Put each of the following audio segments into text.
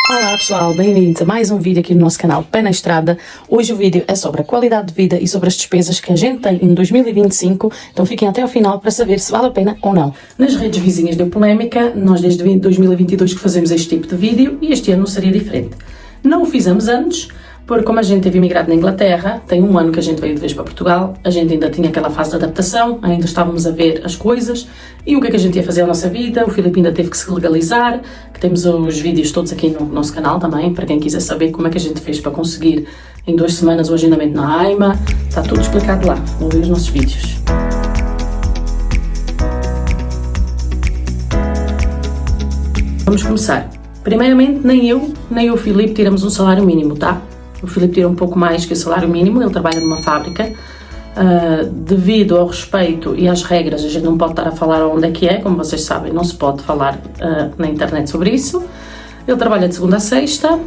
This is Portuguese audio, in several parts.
Olá pessoal, bem-vindos a mais um vídeo aqui no nosso canal Pé na Estrada. Hoje o vídeo é sobre a qualidade de vida e sobre as despesas que a gente tem em 2025, então fiquem até ao final para saber se vale a pena ou não. Nas redes vizinhas deu polémica, nós desde 2022 que fazemos este tipo de vídeo e este ano seria diferente. Não o fizemos antes, porque como a gente teve imigrado na Inglaterra, tem um ano que a gente veio de vez para Portugal, a gente ainda tinha aquela fase de adaptação, ainda estávamos a ver as coisas e o que é que a gente ia fazer na nossa vida. O Filipe ainda teve que se legalizar, que temos os vídeos todos aqui no nosso canal também, para quem quiser saber como é que a gente fez para conseguir em 2 semanas o agendamento na AIMA, está tudo explicado lá, vão ver os nossos vídeos. Vamos começar. Primeiramente, nem eu nem o Filipe tiramos um salário mínimo, tá? O Filipe tira um pouco mais que o salário mínimo, ele trabalha numa fábrica. Devido ao respeito e às regras, a gente não pode estar a falar onde é que é, como vocês sabem, não se pode falar na internet sobre isso. Ele trabalha de segunda a sexta,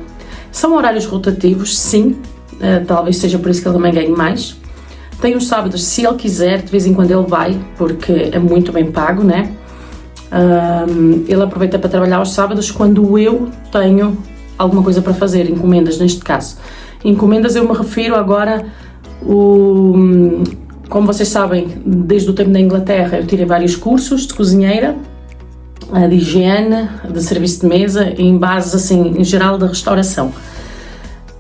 são horários rotativos, sim, talvez seja por isso que ele também ganhe mais. Tem os sábados, se ele quiser, de vez em quando ele vai, porque é muito bem pago, né? Ele aproveita para trabalhar aos sábados quando eu tenho alguma coisa para fazer, encomendas neste caso. Encomendas eu me refiro agora, como vocês sabem, desde o tempo da Inglaterra eu tirei vários cursos de cozinheira, de higiene, de serviço de mesa, em bases assim, em geral da restauração.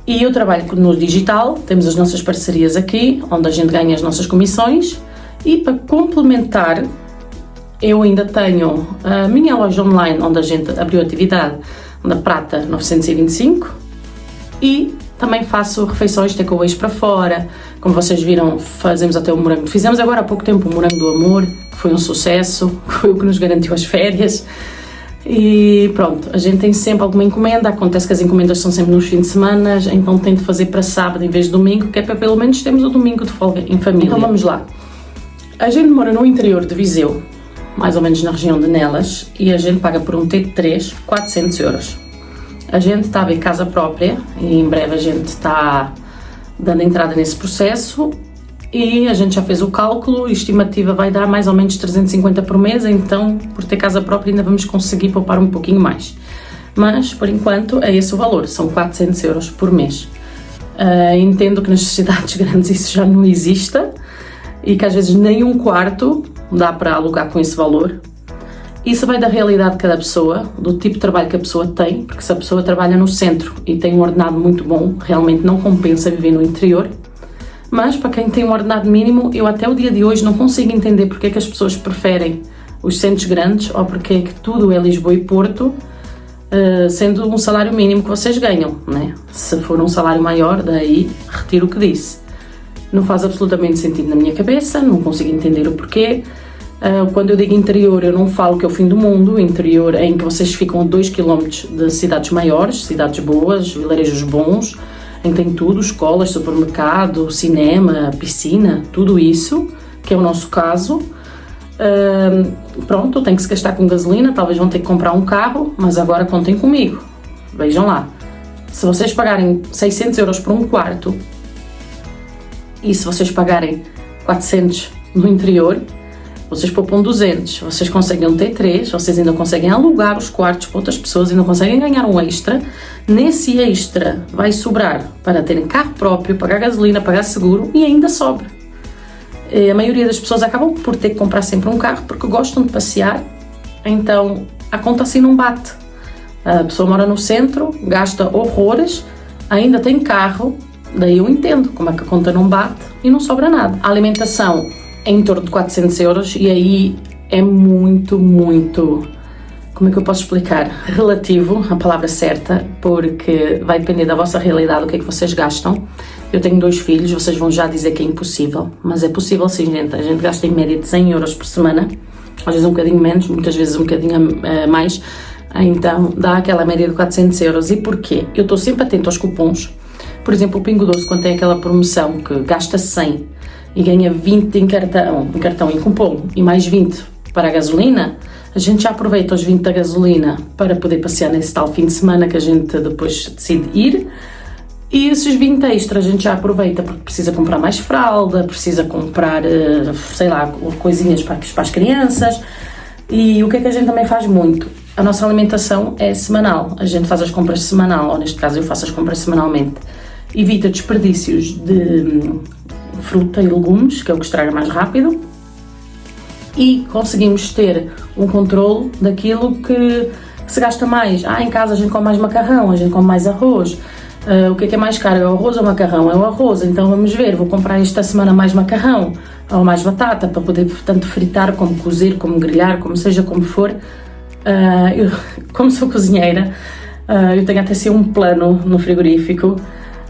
E eu trabalho no digital, temos as nossas parcerias aqui, onde a gente ganha as nossas comissões, e para complementar, eu ainda tenho a minha loja online, onde a gente abriu atividade, na Prata 925, e também faço refeições, takeaways para fora. Como vocês viram, fazemos até o morango. Fizemos agora há pouco tempo o morango do amor, que foi um sucesso, foi o que nos garantiu as férias. E pronto, a gente tem sempre alguma encomenda, acontece que as encomendas são sempre nos fins de semana, então tento fazer para sábado em vez de domingo, que é para pelo menos termos o domingo de folga em família. Então vamos lá. A gente mora no interior de Viseu, mais ou menos na região de Nelas, e a gente paga por um T3 400 euros. A gente está a ver casa própria e em breve a gente está dando entrada nesse processo e a gente já fez o cálculo, a estimativa vai dar mais ou menos 350 por mês, então por ter casa própria ainda vamos conseguir poupar um pouquinho mais. Mas por enquanto é esse o valor, são 400 euros por mês. Entendo que nas cidades grandes isso já não exista e que às vezes nem um quarto dá para alugar com esse valor. Isso vai da realidade de cada pessoa, do tipo de trabalho que a pessoa tem, porque se a pessoa trabalha no centro e tem um ordenado muito bom, realmente não compensa viver no interior. Mas para quem tem um ordenado mínimo, eu até o dia de hoje não consigo entender porque é que as pessoas preferem os centros grandes ou porque é que tudo é Lisboa e Porto, sendo um salário mínimo que vocês ganham, né? Se for um salário maior, daí retiro o que disse. Não faz absolutamente sentido na minha cabeça, não consigo entender o porquê. Quando eu digo interior, eu não falo que é o fim do mundo. Interior é em que vocês ficam a 2 km de cidades maiores, cidades boas, vilarejos bons, em que tem tudo, escolas, supermercado, cinema, piscina, tudo isso, que é o nosso caso. Pronto, tem que se gastar com gasolina, talvez vão ter que comprar um carro, mas agora contem comigo. Vejam lá, se vocês pagarem 600 euros por um quarto, e se vocês pagarem 400 no interior, vocês poupam 200, vocês conseguem um T3, vocês ainda conseguem alugar os quartos para outras pessoas, ainda conseguem ganhar um extra. Nesse extra vai sobrar para terem carro próprio, pagar gasolina, pagar seguro e ainda sobra. A maioria das pessoas acabam por ter que comprar sempre um carro porque gostam de passear, então a conta assim não bate. A pessoa mora no centro, gasta horrores, ainda tem carro, daí eu entendo como é que a conta não bate e não sobra nada. A alimentação é em torno de 400 euros e aí é muito, como é que eu posso explicar? Relativo, a palavra certa, porque vai depender da vossa realidade, o que é que vocês gastam. Eu tenho 2 filhos, vocês vão já dizer que é impossível, mas é possível sim, gente. A gente gasta em média de 100 euros por semana, às vezes um bocadinho menos, muitas vezes um bocadinho mais, então dá aquela média de 400 euros. E porquê? Eu estou sempre atento aos cupons. Por exemplo, o Pingo Doce, quando tem aquela promoção que gasta 100 e ganha 20 em cartão em cupom e mais 20 para a gasolina, a gente já aproveita os 20 da gasolina para poder passear nesse tal fim de semana que a gente depois decide ir, e esses 20 extras a gente já aproveita porque precisa comprar mais fralda, precisa comprar, sei lá, coisinhas para as crianças. E o que é que a gente também faz muito? a nossa alimentação é semanal, a gente faz as compras semanal, ou neste caso eu faço as compras semanalmente. Evita desperdícios de fruta e legumes, que é o que estraga mais rápido, e conseguimos ter um controle daquilo que se gasta mais. Em casa a gente come mais macarrão, a gente come mais arroz. O que é mais caro, é o arroz ou o macarrão? É o arroz, então vamos ver, vou comprar esta semana mais macarrão ou mais batata para poder tanto fritar como cozer, como grelhar, como seja como for. Eu, como sou cozinheira, eu tenho até assim um plano no frigorífico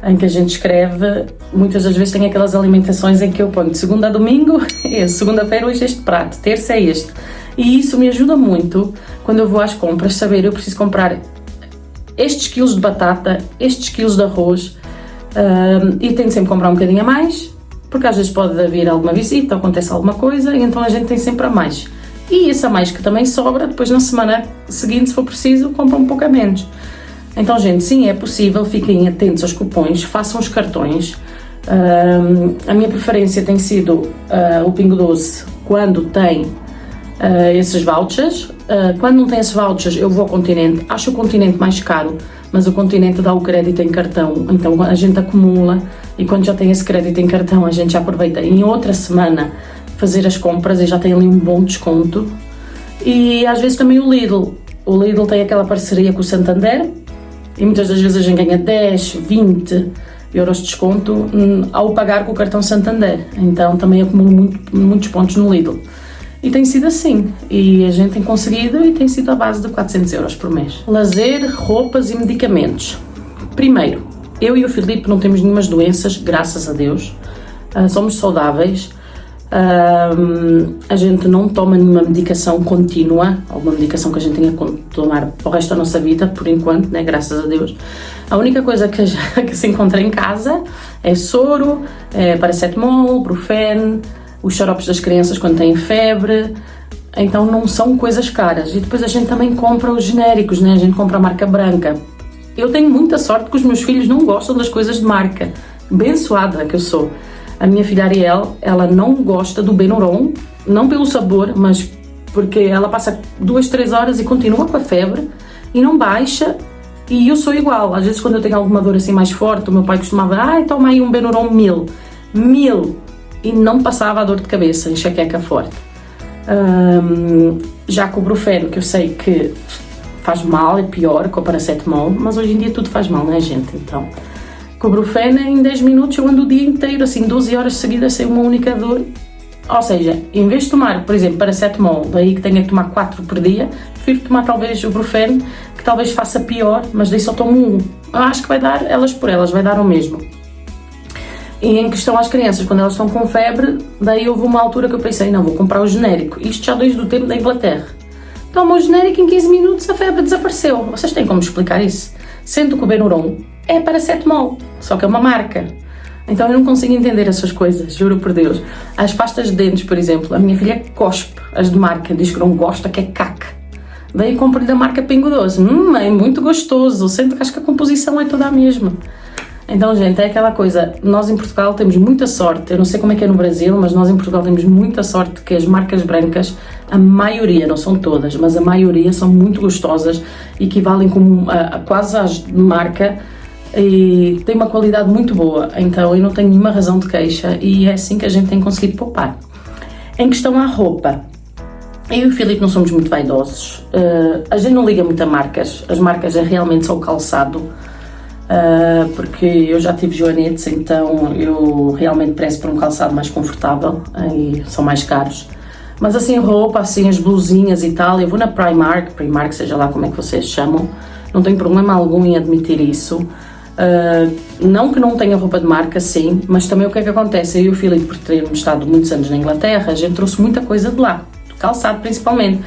em que a gente escreve, muitas das vezes tem aquelas alimentações em que eu ponho de segunda a domingo, segunda-feira hoje este prato, terça é este. E isso me ajuda muito quando eu vou às compras, saber eu preciso comprar estes quilos de batata, estes quilos de arroz, e tenho sempre que comprar um bocadinho a mais, porque às vezes pode haver alguma visita, acontece alguma coisa, e então a gente tem sempre a mais. E esse a mais que também sobra, depois na semana seguinte, se for preciso, compra um pouco a menos. Então, gente, sim, é possível, fiquem atentos aos cupons, façam os cartões. A minha preferência tem sido o Pingo Doce quando tem esses vouchers. Quando não tem esses vouchers, eu vou ao Continente. Acho o Continente mais caro, mas o Continente dá o crédito em cartão, então a gente acumula e quando já tem esse crédito em cartão, a gente já aproveita em outra semana fazer as compras e já tem ali um bom desconto. E às vezes também o Lidl. O Lidl tem aquela parceria com o Santander, e muitas das vezes a gente ganha 10, 20 euros de desconto ao pagar com o cartão Santander. Então também acumulo muitos pontos no Lidl. E tem sido assim. E a gente tem conseguido e tem sido à base de 400 euros por mês. Lazer, roupas e medicamentos. Primeiro, eu e o Filipe não temos nenhumas doenças, graças a Deus. Somos saudáveis. A gente não toma nenhuma medicação contínua, alguma medicação que a gente tenha que tomar para o resto da nossa vida, por enquanto, né? Graças a Deus. A única coisa que se encontra em casa é soro, paracetamol, Brufen, os xaropes das crianças quando têm febre, então não são coisas caras. E depois a gente também compra os genéricos, né? A gente compra a marca branca. Eu tenho muita sorte que os meus filhos não gostam das coisas de marca, abençoada que eu sou. A minha filha Ariel, ela não gosta do Benuron, não pelo sabor, mas porque ela passa 2-3 horas e continua com a febre e não baixa, e eu sou igual. Às vezes quando eu tenho alguma dor assim mais forte, o meu pai costumava, toma aí um Benuron 1000, e não passava a dor de cabeça, enxaqueca forte. Já com o Brufen, que eu sei que faz mal, é pior que o paracetamol, mas hoje em dia tudo faz mal, não é, gente? Então, com o Brufen, em 10 minutos eu ando o dia inteiro, assim, 12 horas seguidas sem uma única dor. Ou seja, em vez de tomar, por exemplo, paracetamol, daí que tenha que tomar 4 por dia, prefiro tomar talvez o Brufen, que talvez faça pior, mas daí só tomo um. Eu acho que vai dar, elas por elas, vai dar o mesmo. E em questão às crianças, quando elas estão com febre, daí houve uma altura que eu pensei, não, vou comprar o genérico. Isto já desde o tempo da Inglaterra. Toma o genérico, em 15 minutos a febre desapareceu. Vocês têm como explicar isso? Sendo que o Benuron é paracetamol, só que é uma marca. Então eu não consigo entender essas coisas, juro por Deus. As pastas de dentes, por exemplo, a minha filha cospe as de marca, diz que não gosta, que é caca. Daí compro-lhe da marca Pingo Doce. É muito gostoso, sendo que acho que a composição é toda a mesma. Então, gente, é aquela coisa, nós em Portugal temos muita sorte, eu não sei como é que é no Brasil, mas nós em Portugal temos muita sorte que as marcas brancas, a maioria, não são todas, mas a maioria são muito gostosas, equivalem como a quase às de marca e têm uma qualidade muito boa, então eu não tenho nenhuma razão de queixa e é assim que a gente tem conseguido poupar. Em questão à roupa, eu e o Filipe não somos muito vaidosos, a gente não liga muito a marcas, as marcas é realmente só o calçado, porque eu já tive joanetes, então eu realmente prezo por um calçado mais confortável e são mais caros. Mas assim, roupa, assim, as blusinhas e tal, eu vou na Primark, seja lá como é que vocês chamam, não tenho problema algum em admitir isso. Não que não tenha roupa de marca, sim, mas também o que é que acontece? Eu e o Filipe, por termos estado muitos anos na Inglaterra, a gente trouxe muita coisa de lá, do calçado principalmente.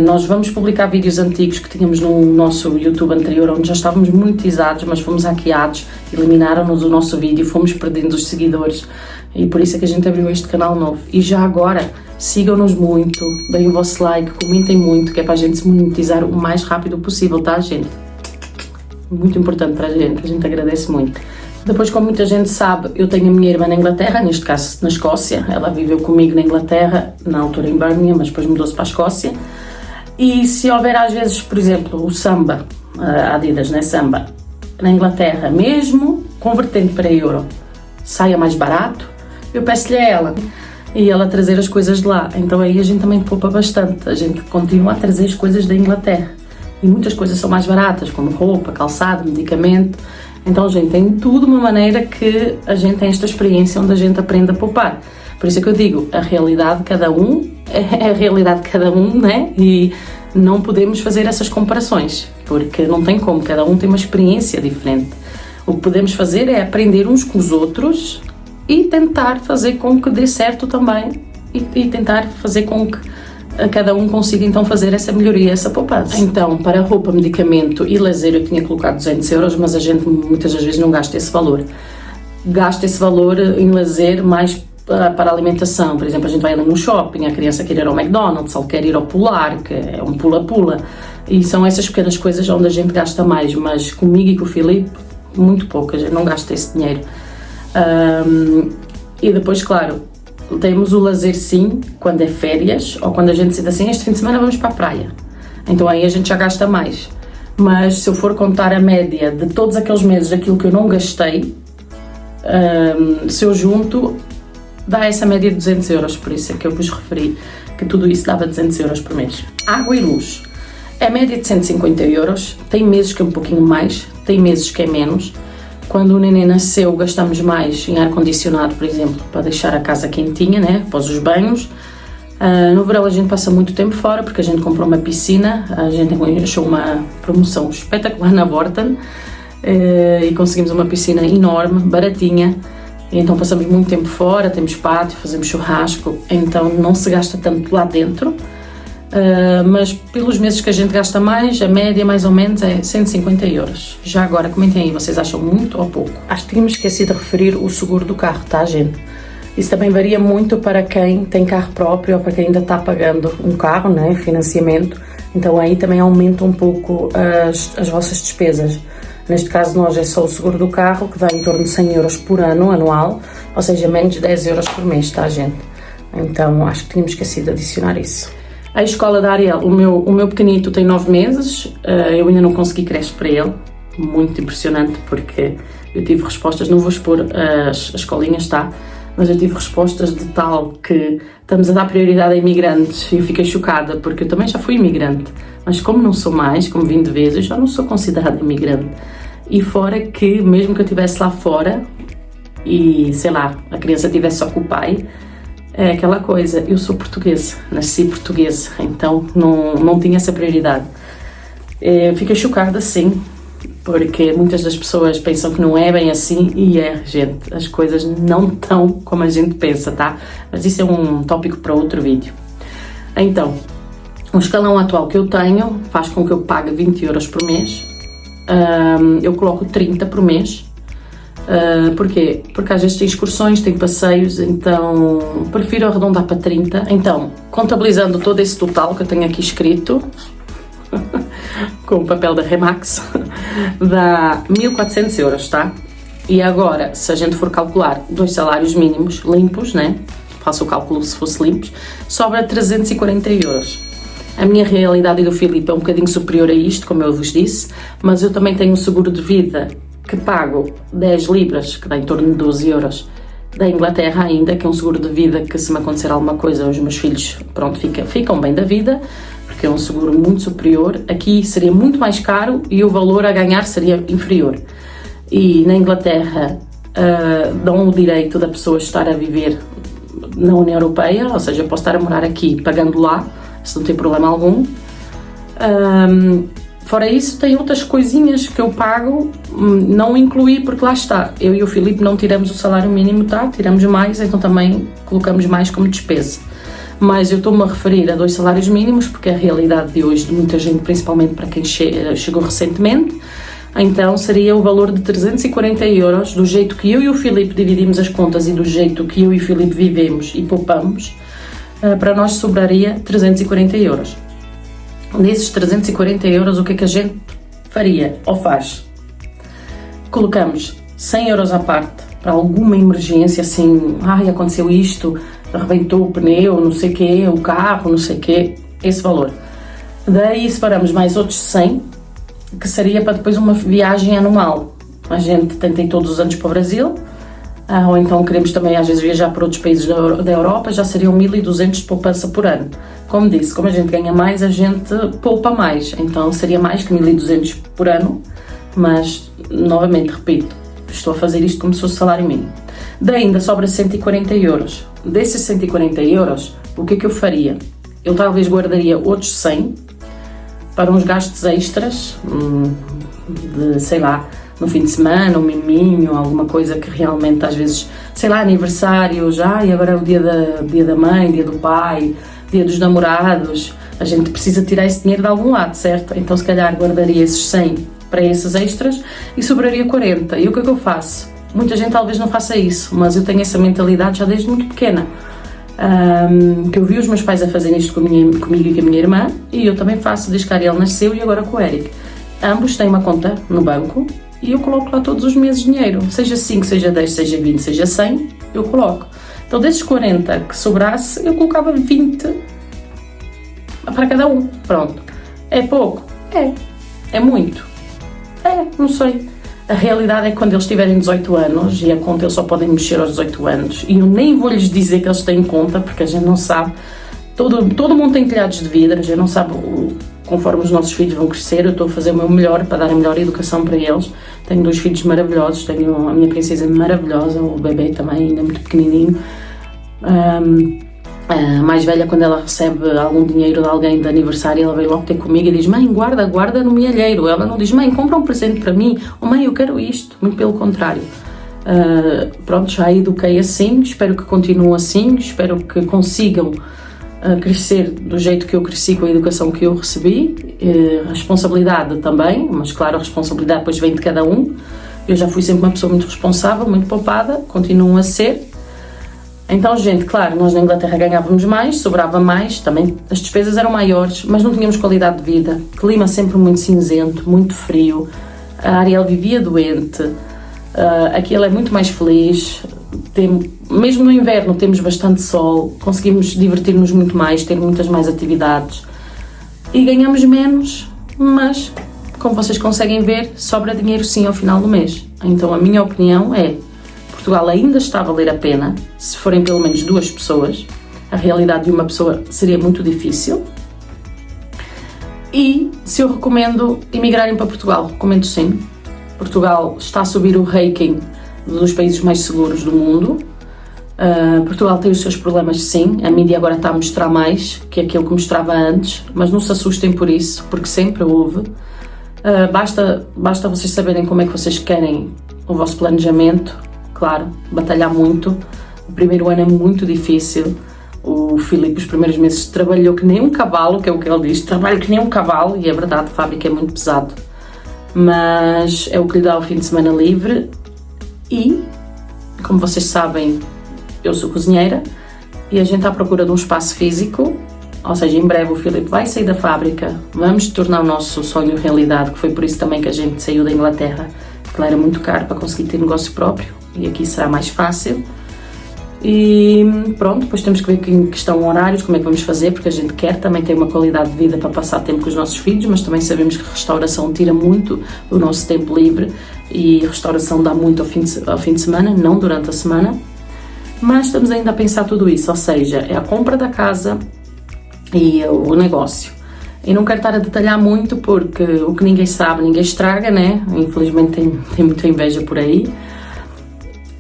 Nós vamos publicar vídeos antigos que tínhamos no nosso YouTube anterior, onde já estávamos monetizados, mas fomos hackeados, eliminaram-nos o nosso vídeo, fomos perdendo os seguidores e por isso é que a gente abriu este canal novo. E já agora, sigam-nos muito, deem o vosso like, comentem muito, que é para a gente se monetizar o mais rápido possível, tá, gente? Muito importante para a gente agradece muito. Depois, como muita gente sabe, eu tenho a minha irmã na Inglaterra, neste caso na Escócia. Ela viveu comigo na Inglaterra, na altura em Birmingham, mas depois mudou-se para a Escócia. E se houver às vezes, por exemplo, o Samba, a Adidas, né, Samba, na Inglaterra, mesmo convertendo para euro, saia mais barato, eu peço-lhe a ela e ela trazer as coisas de lá. Então aí a gente também poupa bastante, a gente continua a trazer as coisas da Inglaterra e muitas coisas são mais baratas, como roupa, calçado, medicamento. Então, gente, tem tudo uma maneira que a gente tem esta experiência onde a gente aprende a poupar. Por isso é que eu digo, a realidade de cada um é a realidade de cada um, né? E não podemos fazer essas comparações, porque não tem como, cada um tem uma experiência diferente. O que podemos fazer é aprender uns com os outros e tentar fazer com que dê certo também e tentar fazer com que cada um consiga então fazer essa melhoria, essa poupança. Então, para roupa, medicamento e lazer eu tinha colocado 200 euros, mas a gente muitas das vezes não gasta esse valor. Gasta esse valor em lazer mais para a alimentação. Por exemplo, a gente vai ali no shopping, a criança quer ir ao McDonald's, ele quer ir ao Polar, que é um pula-pula. E são essas pequenas coisas onde a gente gasta mais, mas comigo e com o Filipe, muito pouco, a gente não gasta esse dinheiro. E depois, claro, temos o lazer sim, quando é férias, ou quando a gente decide assim, este fim de semana vamos para a praia. Então aí a gente já gasta mais. Mas se eu for contar a média de todos aqueles meses, aquilo que eu não gastei, se eu junto, dá essa média de 200 euros, por isso é que eu vos referi que tudo isso dava 200 euros por mês. Água e luz. É média de 150 euros, tem meses que é um pouquinho mais, tem meses que é menos. Quando o neném nasceu, gastamos mais em ar-condicionado, por exemplo, para deixar a casa quentinha, né, após os banhos. No verão a gente passa muito tempo fora, porque a gente comprou uma piscina, a gente achou uma promoção espetacular na Vorten, e conseguimos uma piscina enorme, baratinha, e então passamos muito tempo fora, temos pátio, fazemos churrasco, então não se gasta tanto lá dentro. Mas pelos meses que a gente gasta mais, a média mais ou menos é 150 euros. Já agora, comentem aí, vocês acham muito ou pouco? Acho que tínhamos esquecido de referir o seguro do carro, tá, gente? Isso também varia muito para quem tem carro próprio ou para quem ainda está pagando um carro, né, financiamento. Então aí também aumenta um pouco as vossas despesas. Neste caso nós é só o seguro do carro, que dá em torno de 100 euros por ano, anual, ou seja, menos de 10 euros por mês, tá, gente? Então acho que tínhamos esquecido de adicionar isso. A escola da Ariel, o meu pequenito tem 9 meses, eu ainda não consegui creche para ele, muito impressionante, porque eu tive respostas, não vou expor as escolinhas, tá? Mas eu tive respostas de tal que estamos a dar prioridade a imigrantes e eu fiquei chocada, porque eu também já fui imigrante, mas como não sou mais, como vim de vez, eu já não sou considerada imigrante. E fora que, mesmo que eu estivesse lá fora e, sei lá, a criança estivesse só com o pai, é aquela coisa, eu sou portuguesa, nasci portuguesa, então não tinha essa prioridade. Eu fiquei chocada, sim, porque muitas das pessoas pensam que não é bem assim e é, gente, as coisas não estão como a gente pensa, tá? Mas isso é um tópico para outro vídeo. Então, o escalão atual que eu tenho faz com que eu pague 20 euros por mês, eu coloco 30 por mês. Porquê? Porque às vezes tem excursões, tem passeios, então prefiro arredondar para 30. Então, contabilizando todo esse total que eu tenho aqui escrito, com o papel da Remax, dá 1400 euros, tá? E agora, se a gente for calcular 2 salários mínimos limpos, né? Faço o cálculo se fosse limpos, sobra 340 euros. A minha realidade e do Filipe é um bocadinho superior a isto, como eu vos disse, mas eu também tenho um seguro de vida que pago 10 libras, que dá em torno de 12 euros, da Inglaterra ainda, que é um seguro de vida que se me acontecer alguma coisa, os meus filhos, pronto, ficam bem da vida, porque é um seguro muito superior. Aqui seria muito mais caro e o valor a ganhar seria inferior. E na Inglaterra dão o direito da pessoa estar a viver na União Europeia, ou seja, eu posso estar a morar aqui pagando lá, isso não tem problema algum. Fora isso, tem outras coisinhas que eu pago, não incluí porque lá está, eu e o Filipe não tiramos o salário mínimo, tá? Tiramos mais, então também colocamos mais como despesa. Mas eu estou-me a referir a 2 salários mínimos porque é a realidade de hoje de muita gente, principalmente para quem chegou recentemente. Então seria o valor de 340 euros, do jeito que eu e o Filipe dividimos as contas e do jeito que eu e o Filipe vivemos e poupamos, para nós sobraria 340 euros. Nesses 340 euros, o que é que a gente faria ou faz? Colocamos 100 euros à parte para alguma emergência, assim, aconteceu isto, arrebentou o pneu, não sei o quê, o carro, não sei o quê, esse valor. Daí separamos mais outros 100, que seria para depois uma viagem anual. A gente tenta ir todos os anos para o Brasil, ou então queremos também às vezes viajar para outros países da Europa, já seriam 1.200 de poupança por ano. Como disse, como a gente ganha mais, a gente poupa mais, então seria mais que 1.200 por ano, mas novamente, repito, estou a fazer isto como se fosse salário mínimo. Daí ainda sobra 140 euros. Desses 140 euros, o que é que eu faria? Eu talvez guardaria outros 100 para uns gastos extras, de, sei lá, no fim de semana, um miminho, alguma coisa que realmente às vezes, sei lá, aniversário já, e agora é o dia da mãe, dia do pai, dia dos namorados, a gente precisa tirar esse dinheiro de algum lado, certo? Então se calhar guardaria esses 100 para esses extras e sobraria 40. E o que é que eu faço? Muita gente talvez não faça isso, mas eu tenho essa mentalidade já desde muito pequena. Que eu vi os meus pais a fazerem isto comigo e com a minha irmã, e eu também faço desde que a Ariel nasceu e agora com o Eric. Ambos têm uma conta no banco e eu coloco lá todos os meses dinheiro, seja 5, seja 10, seja 20, seja 100, eu coloco. Então desses 40 que sobrasse, eu colocava 20 para cada um, pronto. É pouco? É muito? Não sei. A realidade é que quando eles tiverem 18 anos, e a conta eles só podem mexer aos 18 anos, e eu nem vou lhes dizer que eles têm conta, porque a gente não sabe, todo mundo tem telhados de vidro, a gente não sabe conforme os nossos filhos vão crescer. Eu estou a fazer o meu melhor para dar a melhor educação para eles. Tenho 2 filhos maravilhosos, tenho a minha princesa maravilhosa, o bebê também ainda muito pequenininho. A mais velha, quando ela recebe algum dinheiro de alguém de aniversário, ela vem logo ter comigo e diz: mãe, guarda no milheiro. Ela não diz: mãe, compra um presente para mim, ou mãe, eu quero isto. Muito pelo contrário. Pronto, já a eduquei assim, espero que continuem assim, espero que consigam crescer do jeito que eu cresci, com a educação que eu recebi. A responsabilidade também, mas claro, a responsabilidade depois vem de cada um. Eu já fui sempre uma pessoa muito responsável, muito poupada, continuo a ser. Então, gente, claro, nós na Inglaterra ganhávamos mais, sobrava mais, também as despesas eram maiores, mas não tínhamos qualidade de vida. Clima sempre muito cinzento, muito frio. A Ariel vivia doente. Aqui ela é muito mais feliz. Mesmo no inverno temos bastante sol, conseguimos divertir-nos muito mais, ter muitas mais atividades. E ganhamos menos, mas, como vocês conseguem ver, sobra dinheiro sim ao final do mês. Então a minha opinião é: Portugal ainda está a valer a pena, se forem pelo menos 2 pessoas. A realidade de uma pessoa seria muito difícil. E se eu recomendo emigrarem para Portugal, recomendo sim. Portugal está a subir o ranking dos países mais seguros do mundo. Portugal tem os seus problemas sim, a mídia agora está a mostrar mais que aquilo que mostrava antes, mas não se assustem por isso, porque sempre houve. Basta vocês saberem como é que vocês querem o vosso planejamento. Claro, batalhar muito. O primeiro ano é muito difícil. O Filipe, os primeiros meses, trabalhou que nem um cavalo, que é o que ele diz: trabalho que nem um cavalo, e é verdade, a fábrica é muito pesado, mas é o que lhe dá o fim de semana livre. E, como vocês sabem, eu sou cozinheira e a gente está à procura de um espaço físico, ou seja, em breve o Filipe vai sair da fábrica, vamos tornar o nosso sonho realidade, que foi por isso também que a gente saiu da Inglaterra, porque lá era muito caro para conseguir ter negócio próprio, e aqui será mais fácil. E pronto, depois temos que ver em questão horários, como é que vamos fazer, porque a gente quer também ter uma qualidade de vida para passar tempo com os nossos filhos, mas também sabemos que a restauração tira muito o nosso tempo livre, e a restauração dá muito ao fim de semana, não durante a semana. Mas estamos ainda a pensar tudo isso, ou seja, é a compra da casa e o negócio. E não quero estar a detalhar muito, porque o que ninguém sabe, ninguém estraga, né? Infelizmente tem muita inveja por aí.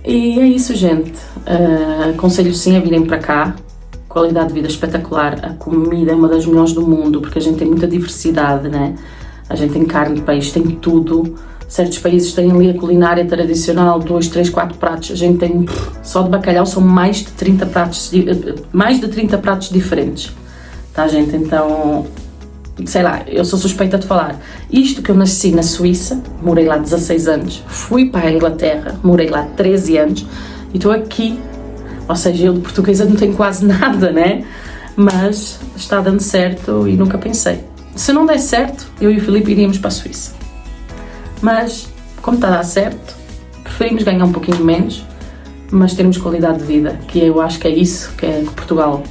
E é isso, gente. Aconselho sim a virem para cá. Qualidade de vida espetacular. A comida é uma das melhores do mundo, porque a gente tem muita diversidade, né? A gente tem carne, peixe, tem tudo. Certos países têm ali a culinária tradicional, 2, 3, 4 pratos. A gente tem, só de bacalhau, são mais de 30 pratos diferentes. Tá, gente? Então, sei lá, eu sou suspeita de falar. Isto que eu nasci na Suíça, morei lá 16 anos, fui para a Inglaterra, morei lá 13 anos e estou aqui. Ou seja, eu de portuguesa não tenho quase nada, né? Mas está dando certo e nunca pensei. Se não der certo, eu e o Filipe iríamos para a Suíça. Mas, como está a dar certo, preferimos ganhar um pouquinho menos, mas termos qualidade de vida, que eu acho que é isso que Portugal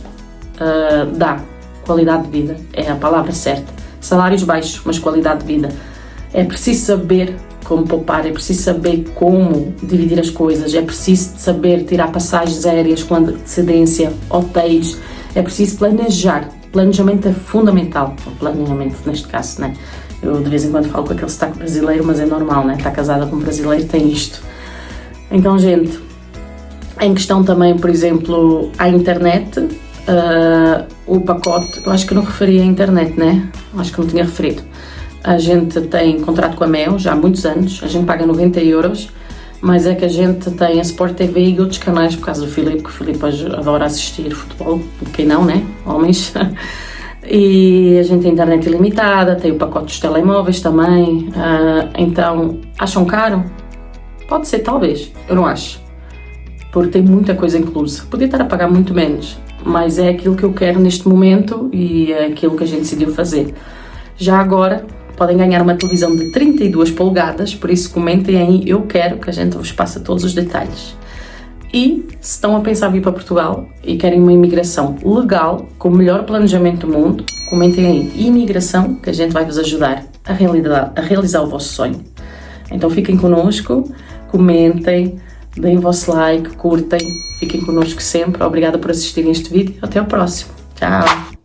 dá. Qualidade de vida é a palavra certa. salários baixos, mas qualidade de vida. É preciso saber como poupar, é preciso saber como dividir as coisas, é preciso saber tirar passagens aéreas com antecedência, hotéis, é preciso planejar. Planejamento é fundamental, o planeamento neste caso, né? Eu de vez em quando falo com aquele sotaque brasileiro, mas é normal, né? Está casada com um brasileiro, tem isto. Então, gente, em questão também, por exemplo, à internet, o pacote, eu acho que não referi à internet, né? Acho que não tinha referido. A gente tem contrato com a Mel já há muitos anos, a gente paga 90€, mas é que a gente tem a Sport TV e outros canais por causa do Filipe, que o Filipe adora assistir futebol, quem não, né? Homens. E a gente tem internet ilimitada, tem o pacote dos telemóveis também. Então, acham caro? Pode ser, talvez, eu não acho, porque tem muita coisa inclusa. Podia estar a pagar muito menos, mas é aquilo que eu quero neste momento e é aquilo que a gente decidiu fazer. Já agora, podem ganhar uma televisão de 32 polegadas, por isso comentem aí, eu quero, que a gente vos passe todos os detalhes. E se estão a pensar em vir para Portugal e querem uma imigração legal, com o melhor planejamento do mundo, comentem aí, imigração, que a gente vai vos ajudar a realizar o vosso sonho. Então fiquem connosco, comentem, deem o vosso like, curtem, fiquem connosco sempre. Obrigada por assistirem este vídeo, até o próximo. Tchau!